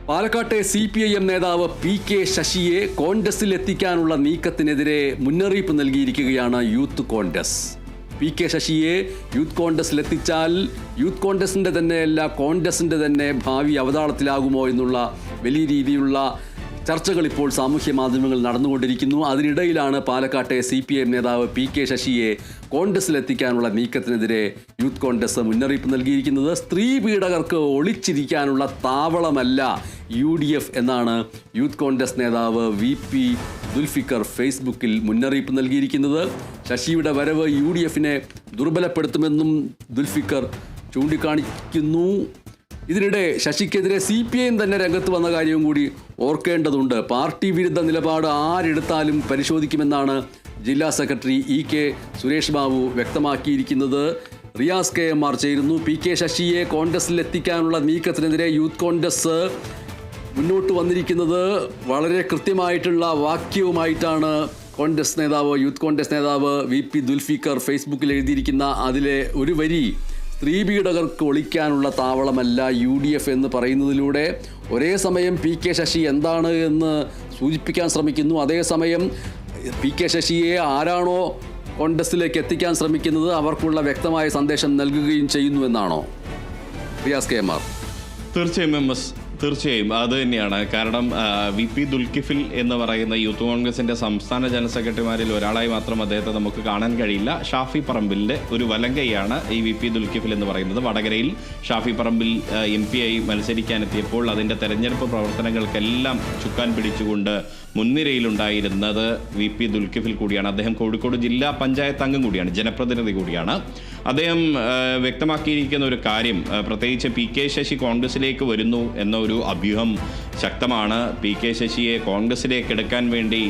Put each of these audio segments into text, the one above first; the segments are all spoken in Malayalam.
പാലക്കാട്ടെ CPIM നേതാവ് PK ശശിയെ കോൺഗ്രസിൽ എത്തിക്കാനുള്ള നീക്കത്തിനെതിരെ മുന്നറിയിപ്പ് നൽകിയിരിക്കുകയാണ് യൂത്ത് കോൺഗ്രസ്. PK ശശിയെ യൂത്ത് കോൺഗ്രസിൽ എത്തിച്ചാൽ യൂത്ത് കോൺഗ്രസിൻ്റെ തന്നെയല്ല കോൺഗ്രസിൻ്റെ തന്നെ ഭാവി അവതാളത്തിലാകുമോ എന്നുള്ള വലിയ രീതിയിലുള്ള ചർച്ചകൾ ഇപ്പോൾ സാമൂഹ്യ മാധ്യമങ്ങളിൽ നടന്നുകൊണ്ടിരിക്കുന്നു. അതിനിടയിലാണ് പാലക്കാട്ടെ CPIM നേതാവ് PK ശശിയെ കോൺഗ്രസിലെത്തിക്കാനുള്ള നീക്കത്തിനെതിരെ യൂത്ത് കോൺഗ്രസ് മുന്നറിയിപ്പ് നൽകിയിരിക്കുന്നത്. സ്ത്രീ പീഡകർക്ക് ഒളിച്ചിരിക്കാനുള്ള താവളമല്ല UDF എന്നാണ് യൂത്ത് കോൺഗ്രസ് നേതാവ് VP ദുൽഫിക്കർ ഫേസ്ബുക്കിൽ മുന്നറിയിപ്പ് നൽകിയിരിക്കുന്നത്. ശശിയുടെ വരവ് UDFനെ ദുർബലപ്പെടുത്തുമെന്നും ദുൽഫിക്കർ ചൂണ്ടിക്കാണിക്കുന്നു. ഇതിനിടെ ശശിക്കെതിരെ CPIM തന്നെ രംഗത്ത് വന്ന കാര്യവും കൂടി ഓർക്കേണ്ടതുണ്ട്. പാർട്ടി വിരുദ്ധ നിലപാട് ആരെടുത്താലും പരിശോധിക്കുമെന്നാണ് ജില്ലാ സെക്രട്ടറി EK സുരേഷ് ബാബു വ്യക്തമാക്കിയിരിക്കുന്നത്. റിയാസ് KMR ചേരുന്നു. PK ശശിയെ കോൺഗ്രസിൽ എത്തിക്കാനുള്ള നീക്കത്തിനെതിരെ യൂത്ത് കോൺഗ്രസ് മുന്നോട്ട് വന്നിരിക്കുന്നത് വളരെ കൃത്യമായിട്ടുള്ള വാക്യവുമായിട്ടാണ് യൂത്ത് കോൺഗ്രസ് നേതാവ് VP ദുൽഫിക്കർ ഫേസ്ബുക്കിൽ എഴുതിയിരിക്കുന്ന അതിലെ ഒരു വരി സ്ത്രീ പീഡകർക്ക് ഒളിക്കാനുള്ള താവളമല്ല UDF എന്ന് പറയുന്നതിലൂടെ ഒരേ സമയം PK ശശി എന്താണ് എന്ന് സൂചിപ്പിക്കാൻ ശ്രമിക്കുന്നു. അതേസമയം PK ശശിയെ ആരാണോ കോൺഗ്രസിലേക്ക് എത്തിക്കാൻ ശ്രമിക്കുന്നത് അവർക്കുള്ള വ്യക്തമായ സന്ദേശം നൽകുകയും ചെയ്യുന്നു എന്നാണോ റിയാസ് KMR? തീർച്ചയായും അത് തന്നെയാണ്. കാരണം VP ദുൽകിഫിൽ എന്ന് പറയുന്ന യൂത്ത് കോൺഗ്രസിന്റെ സംസ്ഥാന ജനറൽ സെക്രട്ടറിമാരിൽ ഒരാളായി മാത്രം അദ്ദേഹത്തെ നമുക്ക് കാണാൻ കഴിയില്ല. ഷാഫി പറമ്പിലിന്റെ ഒരു വലങ്കയാണ് ഈ VP ദുൽകിഫിൽ എന്ന് പറയുന്നത്. വടകരയിൽ ഷാഫി പറമ്പിൽ MP ആയി മത്സരിക്കാനെത്തിയപ്പോൾ അതിന്റെ തെരഞ്ഞെടുപ്പ് പ്രവർത്തനങ്ങൾക്കെല്ലാം ചുക്കാൻ പിടിച്ചുകൊണ്ട് മുൻനിരയിലുണ്ടായിരുന്നത് VP ദുൽകിഫിൽ കൂടിയാണ്. അദ്ദേഹം കോഴിക്കോട് ജില്ലാ പഞ്ചായത്ത് അംഗം കൂടിയാണ്, ജനപ്രതിനിധി കൂടിയാണ്. അദ്ദേഹം വ്യക്തമാക്കിയിരിക്കുന്ന ഒരു കാര്യം, പ്രത്യേകിച്ച് PK ശശി കോൺഗ്രസിലേക്ക് വരുന്നു എന്ന ഒരു അഭ്യൂഹം ശക്തമാണ്. PK ശശിയെ കോൺഗ്രസിലേക്ക് എടുക്കാൻ വേണ്ടി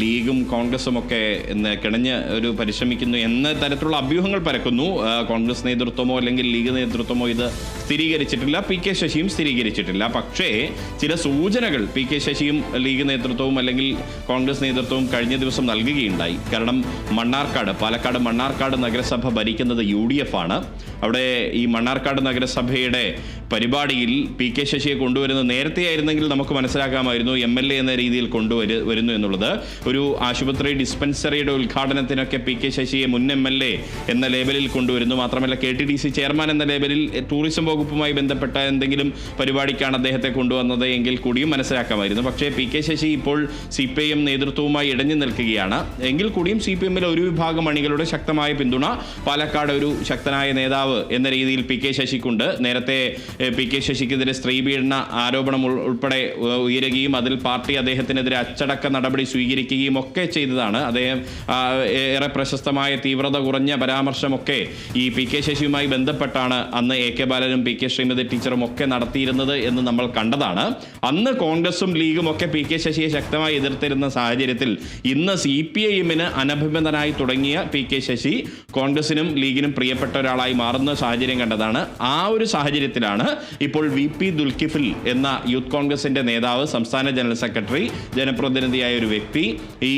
ലീഗും കോൺഗ്രസും ഒക്കെ കിണഞ്ഞ് ഒരു പരിശ്രമിക്കുന്നു എന്ന തരത്തിലുള്ള അഭ്യൂഹങ്ങൾ പരക്കുന്നു. കോൺഗ്രസ് നേതൃത്വമോ അല്ലെങ്കിൽ ലീഗ് നേതൃത്വമോ ഇത് സ്ഥിരീകരിച്ചിട്ടില്ല, PK ശശിയും സ്ഥിരീകരിച്ചിട്ടില്ല. പക്ഷേ ചില സൂചനകൾ PK ശശിയും ലീഗ് നേതൃത്വവും അല്ലെങ്കിൽ കോൺഗ്രസ് നേതൃത്വവും കഴിഞ്ഞ ദിവസം നൽകുകയുണ്ടായി. കാരണം പാലക്കാട് മണ്ണാർക്കാട് നഗരസഭ ഭരിക്കുന്നത് UDF ആണ്. അവിടെ ഈ മണ്ണാർക്കാട് നഗരസഭയുടെ പരിപാടിയിൽ PK ശശിയെ കൊണ്ടുവരുന്നത് നേരത്തെ ആയിരുന്നെങ്കിൽ നമുക്ക് മനസ്സിലാക്കാമായിരുന്നു MLA എന്ന രീതിയിൽ വരുന്നു എന്നുള്ളത്. ഒരു ആശുപത്രി ഡിസ്പെൻസറിയുടെ ഉദ്ഘാടനത്തിനൊക്കെ PK ശശിയെ മുൻ MLA എന്ന ലേബലിൽ കൊണ്ടുവരുന്നു. മാത്രമല്ല KTDC ചെയർമാൻ എന്ന ലേബലിൽ ടൂറിസം വകുപ്പുമായി ബന്ധപ്പെട്ട എന്തെങ്കിലും പരിപാടിക്കാണ് അദ്ദേഹത്തെ കൊണ്ടുവന്നത് എങ്കിൽ കൂടിയും മനസ്സിലാക്കാമായിരുന്നു. പക്ഷേ PK ശശി ഇപ്പോൾ CPIM നേതൃത്വവുമായി ഇടഞ്ഞു നിൽക്കുകയാണ്. എങ്കിൽ കൂടിയും CPIMലെ ഒരു വിഭാഗം അണികളുടെ ശക്തമായ പിന്തുണ പാലക്കാട് ഒരു ശക്തനായ നേതാവ് എന്ന രീതിയിൽ PK ശശിക്കുണ്ട്. നേരത്തെ PK ശശിക്കെതിരെ സ്ത്രീ പീഡന ആരോപണം ഉൾപ്പെടെ ഉയരുകയും അതിൽ പാർട്ടി അദ്ദേഹത്തിനെതിരെ അച്ചടക്ക നടപടി സ്വീകരിക്കുകയും ഒക്കെ ചെയ്തതാണ്. അദ്ദേഹം ഏറെ പ്രശസ്തമായ തീവ്രത കുറഞ്ഞ പരാമർശമൊക്കെ ഈ PK ശശിയുമായി ബന്ധപ്പെട്ടാണ് അന്ന് AK ബാലനും PK ശ്രീമതി ടീച്ചറും ഒക്കെ നടത്തിയിരുന്നത് എന്ന് നമ്മൾ കണ്ടതാണ്. അന്ന് കോൺഗ്രസും ലീഗും ഒക്കെ PK ശശിയെ ശക്തമായി എതിർത്തിരുന്ന സാഹചര്യത്തിൽ ഇന്ന് CPIMന് അനഭിബന്ധനായി തുടങ്ങിയ PK ശശി കോൺഗ്രസിനും ലീഗിനും പ്രിയപ്പെട്ട ഒരാളായി മാറുന്ന സാഹചര്യം കണ്ടതാണ്. ആ ഒരു സാഹചര്യത്തിലാണ് ഇപ്പോൾ VP ദുൽകിഫിൽ എന്ന യൂത്ത് കോൺഗ്രസിന്റെ നേതാവ്, സംസ്ഥാന ജനറൽ സെക്രട്ടറി, ജനപ്രതിനിധിയായ ഒരു വ്യക്തി ഈ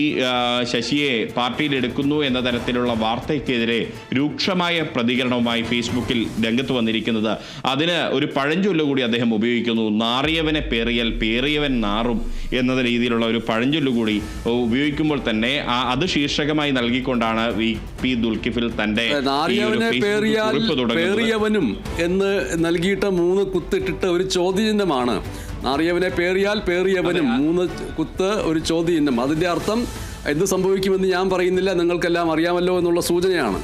ശശിയെ പാർട്ടിയിൽ എടുക്കുന്നു എന്ന തരത്തിലുള്ള വാർത്തയ്ക്കെതിരെ രൂക്ഷമായ പ്രതികരണവുമായി ഫേസ്ബുക്കിൽ രംഗത്ത് വന്നിരിക്കുന്നത്. അതിന് ഒരു പഴഞ്ചൊല്ല് കൂടി അദ്ദേഹം ഉപയോഗിക്കുന്നു. നാറിയവനെ പേറിയാൽ പേറിയവൻ നാറും എന്ന രീതിയിലുള്ള ഒരു പഴഞ്ചൊല്ല് കൂടി ഉപയോഗിക്കുമ്പോൾ തന്നെ അത് ശീർഷകമായി നൽകിക്കൊണ്ടാണ് VP ദുൽകിഫിൽ തന്റെ പേറിയവനും എന്ന് നൽകിയിട്ട് 3 കുത്തിട്ടിട്ട് ഒരു ചോദ്യചിഹ്നമാണ്. നാറിയവനെ പേറിയാൽ പേറിയവനും 3 കുത്ത് ഒരു ചോദ്യചിഹ്നം. അതിൻ്റെ അർത്ഥം എന്ത് സംഭവിക്കുമെന്ന് ഞാൻ പറയുന്നില്ല, നിങ്ങൾക്കെല്ലാം അറിയാമല്ലോ എന്നുള്ള സൂചനയാണ്.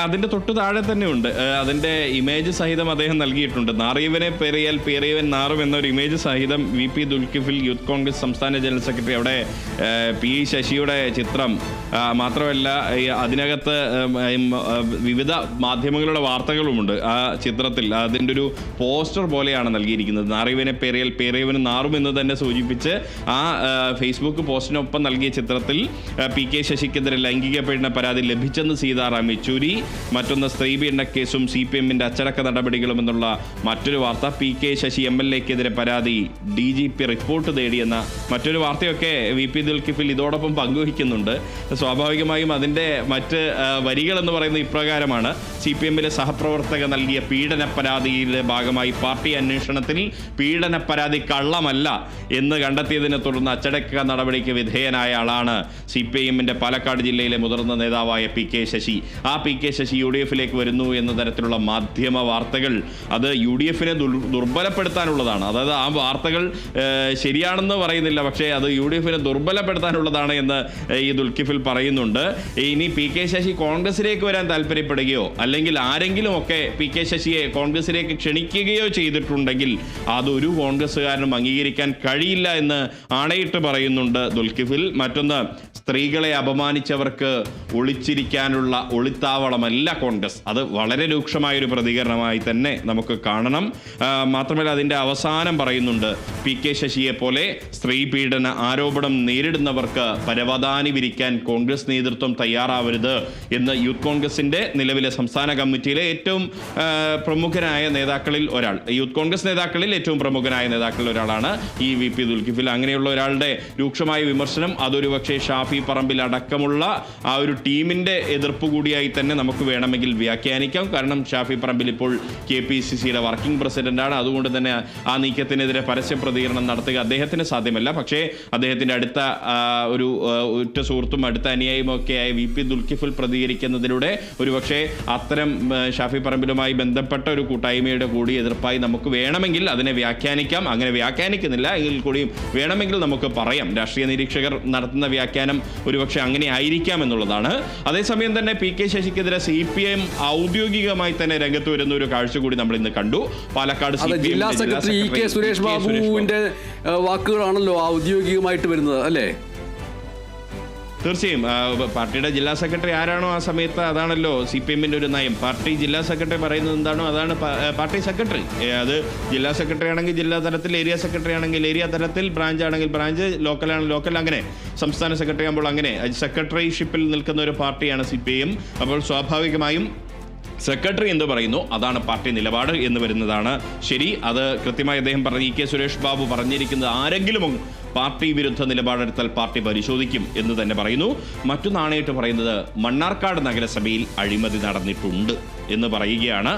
അതിന്റെ തൊട്ട് താഴെ തന്നെ ഉണ്ട്, അതിന്റെ ഇമേജ് സഹിതം അദ്ദേഹം നൽകിയിട്ടുണ്ട്. നാറിയവനെ പേറിയാൽ പേറിയവൻ നാറും എന്നൊരു ഇമേജ് സഹിതം VP ദുൽകിഫിൽ യൂത്ത് കോൺഗ്രസ് സംസ്ഥാന ജനറൽ സെക്രട്ടറി. അവിടെ P ശശിയുടെ ചിത്രം മാത്രമല്ല, അതിനകത്ത് വിവിധ മാധ്യമങ്ങളുടെ വാർത്തകളുമുണ്ട് ആ ചിത്രത്തിൽ. അതിൻ്റെ ഒരു പോസ്റ്റർ പോലെയാണ് നൽകിയിരിക്കുന്നത്. നാറിയവനെ പേറിയാൽ പേറിയവന് നാറും എന്ന് തന്നെ സൂചിപ്പിച്ച് ആ ഫേസ്ബുക്ക് പോസ്റ്റിനൊപ്പം നൽകിയ ചിത്രത്തിൽ PK ശശിക്കെതിരെ ലൈംഗിക പീഡന പരാതി ലഭിച്ചെന്ന് സീതാറാം യെച്ചൂരി തൃശ്ശൂരി, മറ്റൊന്ന് സ്ത്രീ പീഡനക്കേസും CPM-ന്റെ അച്ചടക്ക നടപടികളും എന്നുള്ള മറ്റൊരു വാർത്ത, PK ശശി MLA-ക്കെതിരെ പരാതി, DGP റിപ്പോർട്ട് തേടിയെന്ന മറ്റൊരു വാർത്തയൊക്കെ VP ദുൽകിഫിൽ ഇതോടൊപ്പം പങ്കുവയ്ക്കുന്നുണ്ട്. സ്വാഭാവികമായും അതിൻ്റെ മറ്റ് വരികളെന്ന് പറയുന്നത് ഇപ്രകാരമാണ്: CPM-ലെ സഹപ്രവർത്തക നൽകിയ പീഡന പരാതിയുടെ ഭാഗമായി പാർട്ടി അന്വേഷണത്തിൽ പീഡന പരാതി കള്ളമല്ല എന്ന് കണ്ടെത്തിയതിനെ തുടർന്ന് അച്ചടക്ക നടപടിക്ക് വിധേയനായ ആളാണ് CPM-ന്റെ പാലക്കാട് ജില്ലയിലെ മുതിർന്ന നേതാവായ PK ശശി. ആ PK ശശി UDF-ലേക്ക് വരുന്നു എന്ന തരത്തിലുള്ള മാധ്യമ വാർത്തകൾ അത് UDF-നെ ദുർബലപ്പെടുത്താനുള്ളതാണ്. അതായത് ആ വാർത്തകൾ ശരിയാണെന്ന് പറയുന്നില്ല, പക്ഷേ അത് UDF-നെ ദുർബലപ്പെടുത്താനുള്ളതാണ് എന്ന് ഈ ദുൽകിഫിൽ പറയുന്നുണ്ട്. ഇനി PK ശശി കോൺഗ്രസിലേക്ക് വരാൻ താല്പര്യപ്പെടുകയോ അല്ലെങ്കിൽ ആരെങ്കിലും ഒക്കെ PK ശശിയെ കോൺഗ്രസിലേക്ക് ക്ഷണിക്കുകയോ ചെയ്തിട്ടുണ്ടെങ്കിൽ അതൊരു കോൺഗ്രസ്സുകാരനും അംഗീകരിക്കാൻ കഴിയില്ല എന്ന് ആണയിട്ട് പറയുന്നുണ്ട് ദുൽകിഫിൽ. മറ്റൊന്ന്, സ്ത്രീകളെ അപമാനിച്ചവർക്ക് ഒളിച്ചിരിക്കാനുള്ള ഒളിത്താവളമല്ല കോൺഗ്രസ്. അത് വളരെ രൂക്ഷമായൊരു പ്രതികരണമായി തന്നെ നമുക്ക് കാണണം. മാത്രമല്ല അതിൻ്റെ അവസാനം പറയുന്നുണ്ട്, PK ശശിയെ പോലെ സ്ത്രീ പീഡന ആരോപണം നേരിടുന്നവർക്ക് പരവതാനി വിരിക്കാൻ കോൺഗ്രസ് നേതൃത്വം തയ്യാറാവരുത് എന്ന് യൂത്ത് കോൺഗ്രസിൻ്റെ നിലവിലെ സംസ്ഥാന കമ്മിറ്റിയിലെ ഏറ്റവും പ്രമുഖനായ നേതാക്കളിൽ ഒരാൾ, യൂത്ത് കോൺഗ്രസ് നേതാക്കളിൽ ഏറ്റവും പ്രമുഖനായ നേതാക്കളിൽ ഒരാളാണ് ഈ VP ദുൽകിഫിൽ. അങ്ങനെയുള്ള ഒരാളുടെ രൂക്ഷമായ വിമർശനം അതൊരു പക്ഷേ ഷാഫി പറമ്പിൽ അടക്കമുള്ള ആ ഒരു ടീമിൻ്റെ എതിർപ്പ് കൂടിയായി തന്നെ നമുക്ക് വേണമെങ്കിൽ വ്യാഖ്യാനിക്കാം. കാരണം ഷാഫി പറമ്പിൽ ഇപ്പോൾ KPCCയുടെ വർക്കിംഗ് പ്രസിഡന്റാണ്. അതുകൊണ്ട് തന്നെ ആ നീക്കത്തിനെതിരെ പരസ്യ പ്രതികരണം നടത്തുക അദ്ദേഹത്തിന് സാധ്യമല്ല. പക്ഷേ അദ്ദേഹത്തിൻ്റെ അടുത്ത ഒരു ഉറ്റ സുഹൃത്തും അടുത്ത അനുയായിയുമൊക്കെയായ VP ദുൽകിഫിൽ പ്രതികരിക്കുന്നതിലൂടെ ഒരുപക്ഷെ അത്തരം ഷാഫി പറമ്പിലുമായി ബന്ധപ്പെട്ട ഒരു കൂട്ടായ്മയുടെ കൂടി എതിർപ്പായി നമുക്ക് വേണമെങ്കിൽ അതിനെ വ്യാഖ്യാനിക്കാം. അങ്ങനെ വ്യാഖ്യാനിക്കുന്നില്ല എങ്കിൽ കൂടിയും വേണമെങ്കിൽ നമുക്ക് പറയാം രാഷ്ട്രീയ നിരീക്ഷകർ നടത്തുന്ന വ്യാഖ്യാനം ഒരുപക്ഷെ അങ്ങനെ ആയിരിക്കാം എന്നുള്ളതാണ്. അതേസമയം തന്നെ PK ശശിക്കെതിരെ CPM ഔദ്യോഗികമായി തന്നെ രംഗത്ത് വരുന്ന ഒരു കാഴ്ച കൂടി നമ്മൾ ഇന്ന് കണ്ടു. പാലക്കാട് ജില്ലാ സെക്രട്ടറി EK സുരേഷ് ബാബുവിന്റെ വാക്കുകളാണല്ലോ ഔദ്യോഗികമായിട്ട് വരുന്നത് അല്ലേ? തീർച്ചയായും പാർട്ടിയുടെ ജില്ലാ സെക്രട്ടറി ആരാണോ ആ സമയത്ത് അതാണല്ലോ CPM-ന്റെ ഒരു നയം. പാർട്ടി ജില്ലാ സെക്രട്ടറി പറയുന്നത് എന്താണോ അതാണ് പാർട്ടി സെക്രട്ടറി. അത് ജില്ലാ സെക്രട്ടറി ആണെങ്കിൽ ജില്ലാ തലത്തിൽ, ഏരിയ സെക്രട്ടറി ആണെങ്കിൽ ഏരിയ തലത്തിൽ, ബ്രാഞ്ച് ആണെങ്കിൽ ബ്രാഞ്ച്, ലോക്കലാണെങ്കിൽ ലോക്കൽ, അങ്ങനെ സംസ്ഥാന സെക്രട്ടറി ആകുമ്പോൾ അങ്ങനെ സെക്രട്ടറിഷിപ്പിൽ നിൽക്കുന്ന ഒരു പാർട്ടിയാണ് CPM. അപ്പോൾ സ്വാഭാവികമായും സെക്രട്ടറി എന്ത് പറയുന്നു അതാണ് പാർട്ടി നിലപാട് എന്ന് വരുന്നതാണ് ശരി. അത് കൃത്യമായി അദ്ദേഹം പറഞ്ഞു. EK സുരേഷ് ബാബു പറഞ്ഞിരിക്കുന്നത് ആരെങ്കിലും പാർട്ടി വിരുദ്ധ നിലപാടെടുത്താൽ പാർട്ടി പരിശോധിക്കും എന്ന് തന്നെ പറയുന്നു. മറ്റൊന്നാണായിട്ട് പറയുന്നത് മണ്ണാർക്കാട് നഗരസഭയിൽ അഴിമതി നടന്നിട്ടുണ്ട് എന്ന് പറയുകയാണ്.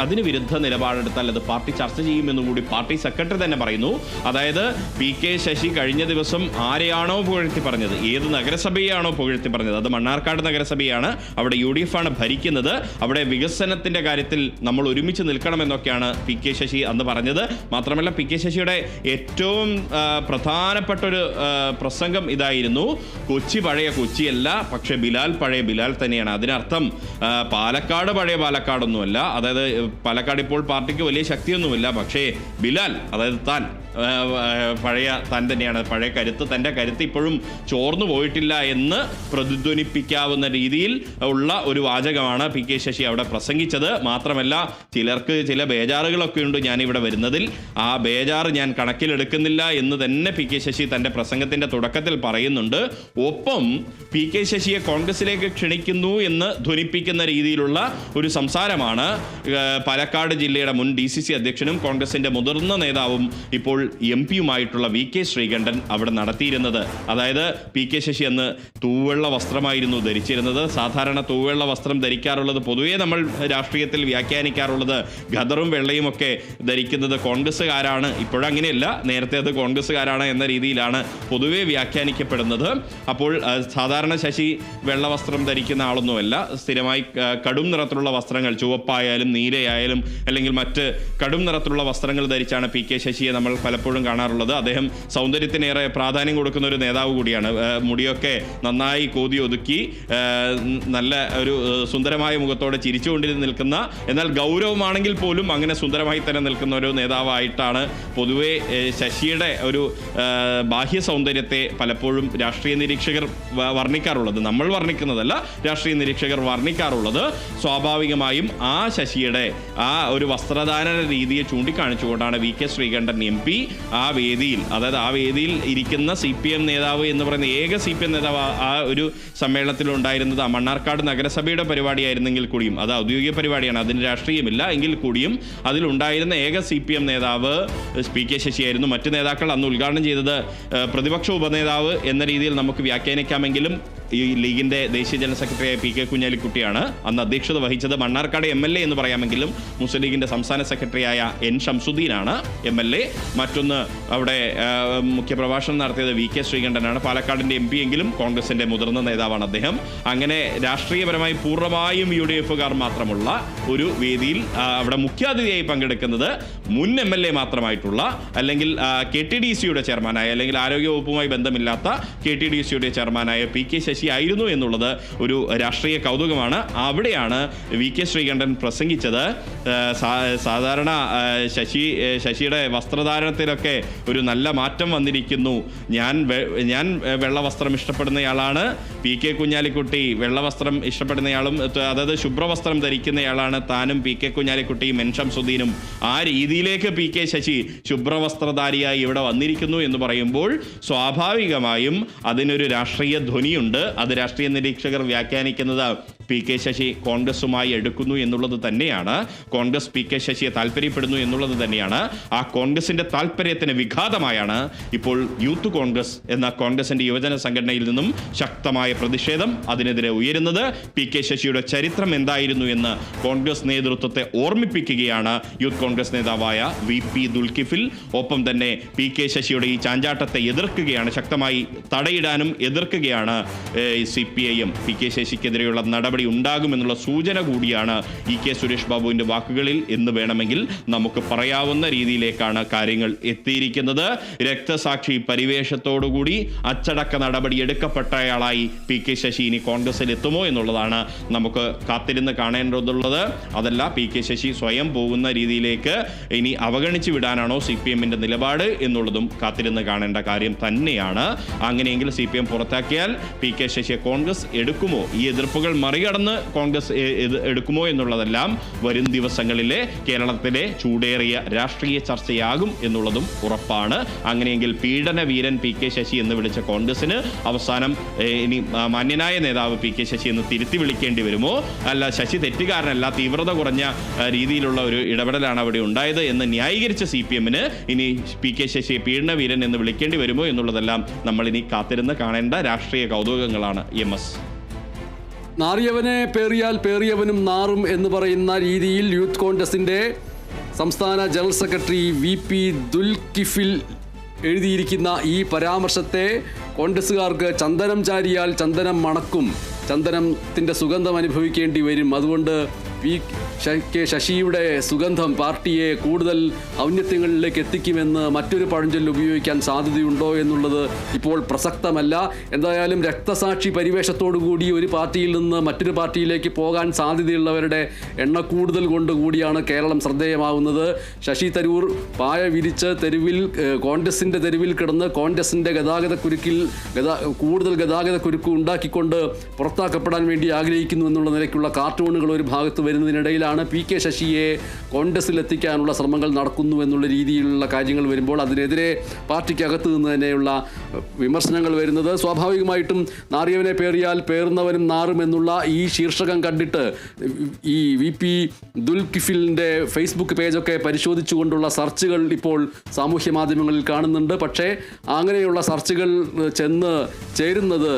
അതിന് വിരുദ്ധ നിലപാടെടുത്താൽ അത് പാർട്ടി ചർച്ച ചെയ്യുമെന്ന് കൂടി പാർട്ടി സെക്രട്ടറി തന്നെ പറയുന്നു. അതായത് PK ശശി കഴിഞ്ഞ ദിവസം ആരെയാണോ പുകഴ്ത്തി പറഞ്ഞത്, ഏത് നഗരസഭയാണോ പുകഴ്ത്തി പറഞ്ഞത്, അത് മണ്ണാർക്കാട് നഗരസഭയാണ്. അവിടെ UDF ആണ് ഭരിക്കുന്നത്. അവിടെ വികസനത്തിന്റെ കാര്യത്തിൽ നമ്മൾ ഒരുമിച്ച് നിൽക്കണമെന്നൊക്കെയാണ് PK ശശി അന്ന് പറഞ്ഞത്. മാത്രമല്ല PK ശശിയുടെ ഏറ്റവും പ്രധാനപ്പെട്ടൊരു പ്രസംഗം ഇതായിരുന്നു: കൊച്ചി പഴയ കൊച്ചിയല്ല, പക്ഷെ ബിലാൽ പഴയ ബിലാൽ തന്നെയാണ്. അതിനർത്ഥം പാലക്കാട് പഴയ പാലക്കാടൊന്നുമല്ല. അതായത് പാലക്കാട് ഇപ്പോൾ പാർട്ടിക്ക് വലിയ ശക്തിയൊന്നുമില്ല, പക്ഷേ ബിലാൽ, അതായത് താൻ പഴയ താൻ തന്നെയാണ്. പഴയ കരുത്ത്, തൻ്റെ കരുത്ത് ഇപ്പോഴും ചോർന്നു പോയിട്ടില്ല എന്ന് പ്രതിധ്വനിപ്പിക്കാവുന്ന രീതിയിൽ ഉള്ള ഒരു വാചകമാണ് PK ശശി അവിടെ പ്രസംഗിച്ചത്. മാത്രമല്ല ചിലർക്ക് ചില ബേജാറുകളൊക്കെ ഉണ്ട് ഞാനിവിടെ വരുന്നതിൽ. ആ ബേജാറ് ഞാൻ കണക്കിലെടുക്കുന്നില്ല എന്ന് തന്നെ PK ശശി തൻ്റെ പ്രസംഗത്തിൻ്റെ തുടക്കത്തിൽ പറയുന്നുണ്ട്. ഒപ്പം PK ശശിയെ കോൺഗ്രസിലേക്ക് ക്ഷണിക്കുന്നു എന്ന് ധ്വനിപ്പിക്കുന്ന രീതിയിലുള്ള ഒരു സംസാരമാണ് പാലക്കാട് ജില്ലയുടെ മുൻ DCC അധ്യക്ഷനും കോൺഗ്രസിൻ്റെ മുതിർന്ന നേതാവും ഇപ്പോൾ MP-യുമായിട്ടുള്ള VK ശ്രീകണ്ഠൻ അവിടെ നടത്തിയിരുന്നത്. അതായത് PK ശശി അന്ന് തൂവെള്ള വസ്ത്രമായിരുന്നു ധരിച്ചിരുന്നത്. സാധാരണ തൂവെള്ള വസ്ത്രം ധരിക്കാറുള്ളത്, പൊതുവേ നമ്മൾ രാഷ്ട്രീയത്തിൽ വ്യാഖ്യാനിക്കാറുള്ളത് ഖദറും വെള്ളയും ഒക്കെ ധരിക്കുന്നത് കോൺഗ്രസ്സുകാരാണ്. ഇപ്പോഴങ്ങനെയല്ല, നേരത്തെ അത് കോൺഗ്രസ്സുകാരാണ് എന്ന രീതിയിലാണ് പൊതുവേ വ്യാഖ്യാനിക്കപ്പെടുന്നത്. അപ്പോൾ സാധാരണ ശശി വെള്ള വസ്ത്രം ധരിക്കുന്ന ആളൊന്നുമല്ല. സ്ഥിരമായി കടും നിറത്തിലുള്ള വസ്ത്രങ്ങൾ, ചുവപ്പായാലും നീലയായാലും അല്ലെങ്കിൽ മറ്റ് കടും നിറത്തിലുള്ള വസ്ത്രങ്ങൾ ധരിച്ചാണ് PK ശശിയെ നമ്മൾ പലപ്പോഴും കാണാറുള്ളത്. അദ്ദേഹം സൗന്ദര്യത്തിനേറെ പ്രാധാന്യം കൊടുക്കുന്ന ഒരു നേതാവ് കൂടിയാണ്. മുടിയൊക്കെ നന്നായി കോതി ഒതുക്കി നല്ല ഒരു സുന്ദരമായ മുഖത്തോടെ ചിരിച്ചുകൊണ്ടിരുന്ന് നിൽക്കുന്ന, എന്നാൽ ഗൗരവമാണെങ്കിൽ പോലും അങ്ങനെ സുന്ദരമായി തന്നെ നിൽക്കുന്ന ഒരു നേതാവായിട്ടാണ് പൊതുവെ ശശിയുടെ ഒരു ബാഹ്യ സൗന്ദര്യത്തെ പലപ്പോഴും രാഷ്ട്രീയ നിരീക്ഷകർ വർണ്ണിക്കാറുള്ളത്. നമ്മൾ വർണ്ണിക്കുന്നതല്ല, രാഷ്ട്രീയ നിരീക്ഷകർ വർണ്ണിക്കാറുള്ളത്. സ്വാഭാവികമായും ആ ശശിയുടെ ആ ഒരു വസ്ത്രധാരണ രീതിയെ ചൂണ്ടിക്കാണിച്ചുകൊണ്ടാണ് വി.കെ. ശ്രീകണ്ഠൻ MP ആ വേദിയിൽ ഇരിക്കുന്ന CPM നേതാവ് എന്ന് പറയുന്ന ഏക CPM നേതാവ് ആ ഒരു സമ്മേളനത്തിൽ ഉണ്ടായിരുന്നത് മണ്ണാർക്കാട് നഗരസഭയുടെ പരിപാടിയായിരുന്നെങ്കിൽ കൂടിയും, അത് ഔദ്യോഗിക പരിപാടിയാണ്, അതിന് രാഷ്ട്രീയമില്ല എങ്കിൽ കൂടിയും അതിലുണ്ടായിരുന്ന ഏക CPM നേതാവ് P.K. ശശിയായിരുന്നു. മറ്റ് നേതാക്കൾ അന്ന് ഉദ്ഘാടനം ചെയ്തത് പ്രതിപക്ഷ ഉപനേതാവ് എന്ന രീതിയിൽ നമുക്ക് വ്യാഖ്യാനിക്കാമെങ്കിലും ഈ ലീഗിന്റെ ദേശീയ ജനറൽ സെക്രട്ടറിയായ P.K. കുഞ്ഞാലിക്കുട്ടിയാണ് അന്ന് അധ്യക്ഷത വഹിച്ചത്. മണ്ണാർക്കാട് MLA എന്ന് പറയാമെങ്കിലും മുസ്ലിം ലീഗിന്റെ സംസ്ഥാന സെക്രട്ടറിയായ N. ഷംസുദ്ദീനാണ് MLA. മറ്റൊന്ന് അവിടെ മുഖ്യപ്രഭാഷണം നടത്തിയത് വി.കെ. ശ്രീകണ്ഠനാണ്. പാലക്കാടിന്റെ MP എങ്കിലും കോൺഗ്രസിന്റെ മുതിർന്ന നേതാവാണ് അദ്ദേഹം. അങ്ങനെ രാഷ്ട്രീയപരമായി പൂർണ്ണമായും UDF-കാർ മാത്രമുള്ള ഒരു വേദിയിൽ അവിടെ മുഖ്യാതിഥിയായി പങ്കെടുക്കുന്നത് മുൻ MLA മാത്രമായിട്ടുള്ള അല്ലെങ്കിൽ KTDC-യുടെ ചെയർമാനായ അല്ലെങ്കിൽ ആരോഗ്യവകുപ്പുമായി ബന്ധമില്ലാത്ത KTDC-യുടെ ചെയർമാനായ P.K. ശശി ആയിരുന്നു എന്നുള്ളത് ഒരു രാഷ്ട്രീയ കൗതുകമാണ്. അവിടെയാണ് വി.കെ. ശ്രീകണ്ഠൻ പ്രസംഗിച്ചത്. സാധാരണ ശശിയുടെ വസ്ത്രധാരണത്തിലൊക്കെ ഒരു നല്ല മാറ്റം വന്നിരിക്കുന്നു. ഞാൻ വെള്ളവസ്ത്രം ഇഷ്ടപ്പെടുന്നയാളാണ്, P.K. കുഞ്ഞാലിക്കുട്ടി വെള്ളവസ്ത്രം ഇഷ്ടപ്പെടുന്നയാളും, അതായത് ശുഭ്രവസ്ത്രം ധരിക്കുന്നയാളാണ് താനും P.K. കുഞ്ഞാലിക്കുട്ടിയും N. ഷംസുദ്ദീനും. ആ രീതിയിലേക്ക് P.K. ശശി ശുഭ്രവസ്ത്രധാരിയായി ഇവിടെ വന്നിരിക്കുന്നു എന്ന് പറയുമ്പോൾ സ്വാഭാവികമായും അതിനൊരു രാഷ്ട്രീയ ധ്വനിയുണ്ട്. അത് രാഷ്ട്രീയ നിരീക്ഷകർ വ്യാഖ്യാനിക്കുന്നത് P.K. ശശി കോൺഗ്രസുമായി എടുക്കുന്നു എന്നുള്ളത് തന്നെയാണ്. കോൺഗ്രസ് P.K. ശശിയെ താല്പര്യപ്പെടുന്നു എന്നുള്ളത് തന്നെയാണ്. ആ കോൺഗ്രസിന്റെ താല്പര്യത്തിന് വിഘാതമായാണ് ഇപ്പോൾ യൂത്ത് കോൺഗ്രസ് എന്ന കോൺഗ്രസിന്റെ യുവജന സംഘടനയിൽ നിന്നും ശക്തമായ പ്രതിഷേധം അതിനെതിരെ ഉയരുന്നത്. P.K. ശശിയുടെ ചരിത്രം എന്തായിരുന്നു എന്ന് കോൺഗ്രസ് നേതൃത്വത്തെ ഓർമ്മിപ്പിക്കുകയാണ് യൂത്ത് കോൺഗ്രസ് നേതാവായ VP ദുൽകിഫിൽ. ഒപ്പം തന്നെ P.K. ശശിയുടെ ഈ ചാഞ്ചാട്ടത്തെ എതിർക്കുകയാണ്, ശക്തമായി തടയിടാനും എതിർക്കുകയാണ് CPIM. P.K. ശശിക്കെതിരെയുള്ള നടപടി ഉണ്ടാകുമെന്നുള്ള സൂചന കൂടിയാണ് E.K. സുരേഷ് ബാബുവിന്റെ വാക്കുകളിൽ എന്ന് വേണമെങ്കിൽ നമുക്ക് പറയാവുന്ന രീതിയിലേക്കാണ് കാര്യങ്ങൾ എത്തിയിരിക്കുന്നത്. രക്തസാക്ഷി പരിവേഷത്തോടുകൂടി അച്ചടക്ക നടപടി എടുക്കപ്പെട്ടയാളായി P.K. ശശി ഇനി കോൺഗ്രസിൽ എത്തുമോ എന്നുള്ളതാണ് നമുക്ക് കാത്തിരുന്ന് കാണേണ്ടതുള്ളത്. അതല്ല P.K. ശശി സ്വയം പോകുന്ന രീതിയിലേക്ക് ഇനി അവഗണിച്ചു വിടാനാണോ CPM-ന്റെ നിലപാട് എന്നുള്ളതും കാത്തിരുന്ന് കാണേണ്ട കാര്യം തന്നെയാണ്. അങ്ങനെയെങ്കിൽ CPM പുറത്താക്കിയാൽ P.K. ശശിയെ കോൺഗ്രസ് എടുക്കുമോ, ഈ എതിർപ്പുകൾ മറികടന്ന് കോൺഗ്രസ് എടുക്കുമോ എന്നുള്ളതെല്ലാം വരും ദിവസങ്ങളിലെ കേരളത്തിലെ ചൂടേറിയ രാഷ്ട്രീയ ചർച്ചയാകും എന്നുള്ളതും ഉറപ്പാണ്. അങ്ങനെയെങ്കിൽ പീഡന വീരൻ P.K. ശശി എന്ന് വിളിച്ച കോൺഗ്രസിന് അവസാനം ഇനി മാന്യനായ നേതാവ് P.K. ശശി എന്ന് തിരുത്തി വിളിക്കേണ്ടി വരുമോ, അല്ല ശശി തെറ്റുകാരനല്ല, തീവ്രത കുറഞ്ഞ രീതിയിലുള്ള ഒരു ഇടപെടലാണ് അവിടെ ഉണ്ടായത് എന്ന് ന്യായീകരിച്ച CPM-ന് ഇനി P.K. ശശിയെ പീഡന വീരൻ എന്ന് വിളിക്കേണ്ടി വരുമോ എന്നുള്ളതെല്ലാം നമ്മൾ ഇനി കാത്തിരുന്ന് കാണേണ്ട രാഷ്ട്രീയ കൗതുകങ്ങളാണ്. MS നാറിയവനെ പേറിയാൽ പേറിയവനും നാറും എന്ന് പറയുന്ന രീതിയിൽ യൂത്ത് കോൺഗ്രസിൻ്റെ സംസ്ഥാന ജനറൽ സെക്രട്ടറി VP ദുൽകിഫിൽ എഴുതിയിരിക്കുന്ന ഈ പരാമർശത്തെ കോൺഗ്രസ്സുകാർക്ക് ചന്ദനം ചാരിയാൽ ചന്ദനം മണക്കും, ചന്ദനത്തിൻ്റെ സുഗന്ധം അനുഭവിക്കേണ്ടി വരും. അതുകൊണ്ട് P.K. ശശിയുടെ സുഗന്ധം പാർട്ടിയെ കൂടുതൽ ഔന്നത്യങ്ങളിലേക്ക് എത്തിക്കുമെന്ന് മറ്റൊരു പഴഞ്ചൊല്ല് ഉപയോഗിക്കാൻ സാധ്യതയുണ്ടോ എന്നുള്ളത് ഇപ്പോൾ പ്രസക്തമല്ല. എന്തായാലും രക്തസാക്ഷി പരിവേഷത്തോടുകൂടി ഒരു പാർട്ടിയിൽ നിന്ന് മറ്റൊരു പാർട്ടിയിലേക്ക് പോകാൻ സാധ്യതയുള്ളവരുടെ കൂടുതൽ കൊണ്ടുകൂടിയാണ് കേരളം ശ്രദ്ധേയമാവുന്നത്. ശശി തരൂർ പായ വിരിച്ച് കോൺഗ്രസിൻ്റെ തെരുവിൽ കിടന്ന് കോൺഗ്രസിൻ്റെ കൂടുതൽ ഗതാഗത കുരുക്ക് ഉണ്ടാക്കിക്കൊണ്ട് പുറത്താക്കപ്പെടാൻ വേണ്ടി ആഗ്രഹിക്കുന്നു എന്നുള്ള നിലയ്ക്കുള്ള കാർട്ടൂണുകൾ ഒരു ഭാഗത്ത് വരുന്നതിനിടയിലാണ് P.K. ശശിയെ കോൺഗ്രസിലെത്തിക്കാനുള്ള ശ്രമങ്ങൾ നടക്കുന്നു എന്നുള്ള രീതിയിലുള്ള കാര്യങ്ങൾ വരുമ്പോൾ അതിനെതിരെ പാർട്ടിക്കകത്ത് നിന്ന് തന്നെയുള്ള വിമർശനങ്ങൾ വരുന്നത്. സ്വാഭാവികമായിട്ടും നാറിയവനെ പേറിയാൽ പേറുന്നവനും നാറും എന്നുള്ള ഈ ശീർഷകം കണ്ടിട്ട് ഈ VP ദുൽകിഫിലിൻ്റെ ഫേസ്ബുക്ക് പേജൊക്കെ പരിശോധിച്ചുകൊണ്ടുള്ള സെർച്ചുകൾ ഇപ്പോൾ സാമൂഹ്യ മാധ്യമങ്ങളിൽ കാണുന്നുണ്ട്. പക്ഷേ അങ്ങനെയുള്ള സെർച്ചുകൾ ചെന്ന് ചേരുന്നത്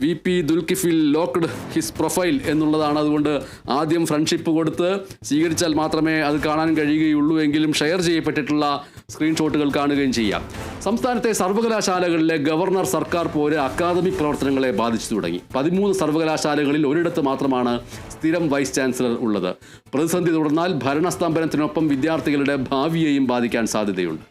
VP Dulkifil locked his profile എന്നുള്ളതാണ്. അതുകൊണ്ട് ആദ്യം ഫ്രണ്ട്ഷിപ്പ് കൊടുത്ത് സ്വീകരിച്ചാൽ മാത്രമേ അത് കാണാൻ കഴിയുകയുള്ളൂ. എങ്കിലും ഷെയർ ചെയ്യപ്പെട്ടിട്ടുള്ള സ്ക്രീൻഷോട്ടുകൾ കാണുകയും ചെയ്യാം. സംസ്ഥാനത്തെ സർവകലാശാലകളിലെ ഗവർണർ സർക്കാർ പോര് അക്കാദമിക് പ്രവർത്തനങ്ങളെ ബാധിച്ചു തുടങ്ങി. 13 സർവകലാശാലകളിൽ ഒരിടത്ത് മാത്രമാണ് സ്ഥിരം വൈസ് ചാൻസലർ ഉള്ളത്. പ്രതിസന്ധി തുടർന്നാൽ ഭരണസ്തംഭനത്തിനൊപ്പം വിദ്യാർത്ഥികളുടെ ഭാവിയെയും ബാധിക്കാൻ സാധ്യതയുണ്ട്.